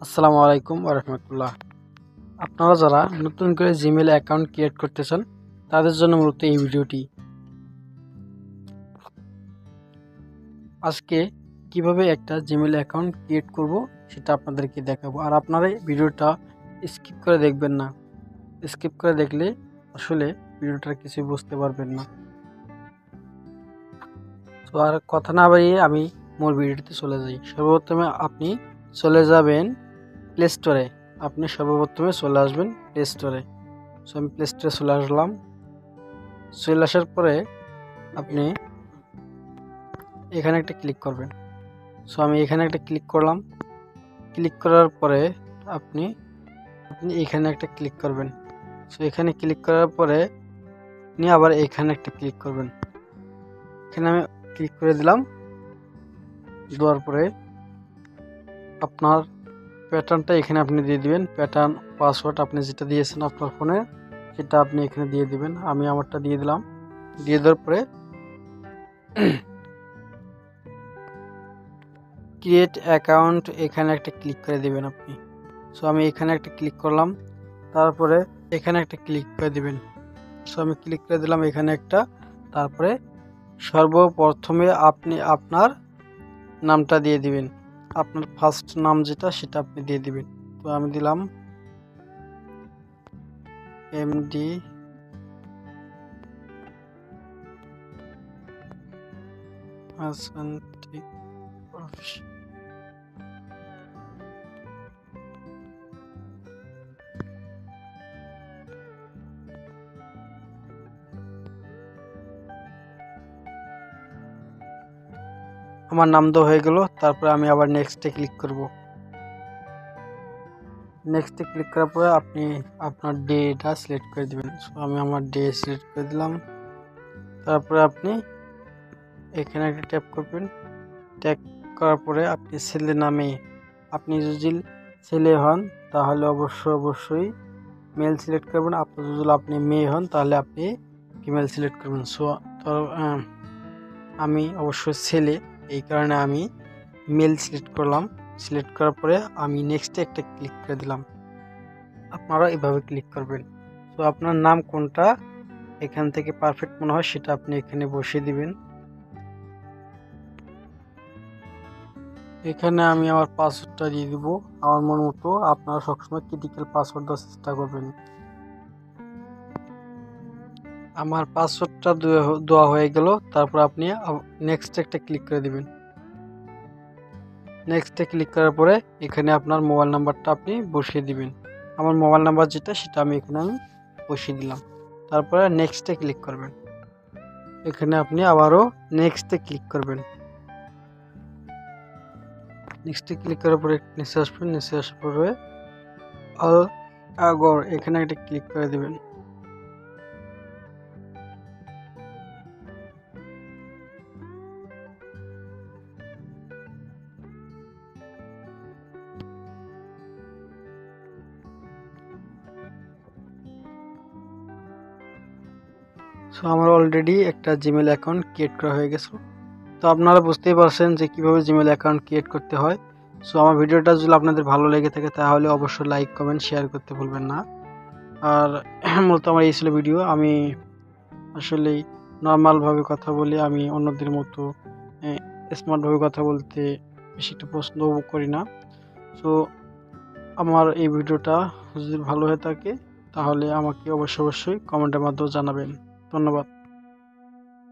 আসসালামু আলাইকুম ওয়া রাহমাতুল্লাহ। আপনারা যারা নতুন করে জিমেইল অ্যাকাউন্ট ক্রিয়েট করতে চান তাদের জন্য মূলত এই ভিডিওটি। আজকে কিভাবে একটা জিমেইল অ্যাকাউন্ট ক্রিয়েট করব সেটা আপনাদেরকে দেখাবো। আর আপনারা এই ভিডিওটা স্কিপ করে দেখবেন না। স্কিপ করে দেখলে আসলে ভিডিওটার কিছু বুঝতে পারবেন না। তো আর কথা না বাড়িয়ে আমি মূল ভিডিওতে চলে যাই। সর্বপ্রথমে আপনি চলে যাবেন প্লে স্টোরে। আপনি সর্বপ্রথমে চলে আসবেন প্লে স্টোরে। সো আমি প্লে স্টোরে চলে আসলাম। চলে আসার পরে আপনি এখানে একটা ক্লিক করবেন। সো আমি এখানে একটা ক্লিক করলাম। ক্লিক করার পরে আপনি এখানে একটা ক্লিক করবেন। সো এখানে ক্লিক করার পরে আপনি আবার এখানে একটা ক্লিক করবেন। এখানে আমি ক্লিক করে দিলাম। দেওয়ার পরে আপনার প্যাটার্নটা এখানে আপনি দিয়ে দিবেন। প্যাটার্ন পাসওয়ার্ড আপনি যেটা দিয়েছেন আপনার ফোনে সেটা আপনি এখানে দিয়ে দিবেন। আমি আমারটা দিয়ে দিলাম। দিয়ে দেওয়ার পরে ক্রিয়েট অ্যাকাউন্ট এখানে একটা ক্লিক করে দিবেন আপনি। সো আমি এখানে একটা ক্লিক করলাম। তারপরে এখানে একটা ক্লিক করে দিবেন। সো আমি ক্লিক করে দিলাম এখানে একটা। তারপরে সর্বপ্রথমে আপনি আপনার নামটা দিয়ে দিবেন। আপনার ফার্স্ট নাম যেটা সেটা আপনি দিয়ে দিবেন। তো আমি দিলাম এমডি হাসান টেক প্রফেশন। আমার নাম দেওয়া হয়ে গেল। তারপরে আমি আবার নেক্সটে ক্লিক করব। নেক্সটে ক্লিক করার পরে আপনি আপনার ডেটা সিলেক্ট করে দিবেন। সো আমি আমার ডে সিলেক্ট করে দিলাম। তারপরে আপনি এখানে একটা ট্যাপ করবেন। ট্যাপ করার পরে আপনি ছেলে নামে আপনি যদি ছেলে হন তাহলে অবশ্যই মেল সিলেক্ট করবেন। যদি আপনি মেয়ে হন তাহলে আপনি ফিমেল সিলেক্ট করবেন। সো তো আমি অবশ্যই ছেলে, এই কারণে আমি মেল সিলেক্ট করলাম। সিলেক্ট করার পরে আমি নেক্সটে একটা ক্লিক করে দিলাম। আপনারা এভাবে ক্লিক করবেন। তো আপনার নাম কোনটা এখান থেকে পারফেক্ট মনে হয় সেটা আপনি এখানে বসিয়ে দিবেন। এখানে আমি আমার পাসওয়ার্ডটা দিয়ে দিব আমার মন মতো। আপনারা সবসময় ক্রিটিক্যাল পাসওয়ার্ড দেওয়ার চেষ্টা করবেন। আমার পাসওয়ার্ডটা দেওয়া হয়ে গেল। তারপর আপনি নেক্সট একটা ক্লিক করে দিবেন। নেক্সটে ক্লিক করার পরে এখানে আপনার মোবাইল নাম্বারটা আপনি বসিয়ে দিবেন। আমার মোবাইল নাম্বার যেটা সেটা আমি এখানে বসিয়ে দিলাম। তারপরে নেক্সটে ক্লিক করবেন। এখানে আপনি আবারও নেক্সটে ক্লিক করবেন। নেক্সটে ক্লিক করার পরে নিচে আসবেন। নিচে আসার পরে অল আগর এখানে একটা ক্লিক করে দিবেন। সো আমার অলরেডি একটা জিমেল অ্যাকাউন্ট ক্রিয়েট করা হয়ে গেছে। তো আপনারা বুঝতেই পারছেন যে কিভাবে জিমেল অ্যাকাউন্ট ক্রিয়েট করতে হয়। সো আমার ভিডিওটা যদি আপনাদের ভালো লেগে থাকে তাহলে অবশ্যই লাইক কমেন্ট শেয়ার করতে ভুলবেন না। আর মূলত আমার এই ছিল ভিডিও। আমি আসলেই নর্মালভাবে কথা বলি। আমি অন্যদের মতো স্মার্টভাবে কথা বলতে বেশি একটা পছন্দ করি না। সো আমার এই ভিডিওটা যদি ভালো হয়ে থাকে তাহলে আমাকে অবশ্যই কমেন্টের মাধ্যমে জানাবেন। ধন্যবাদ।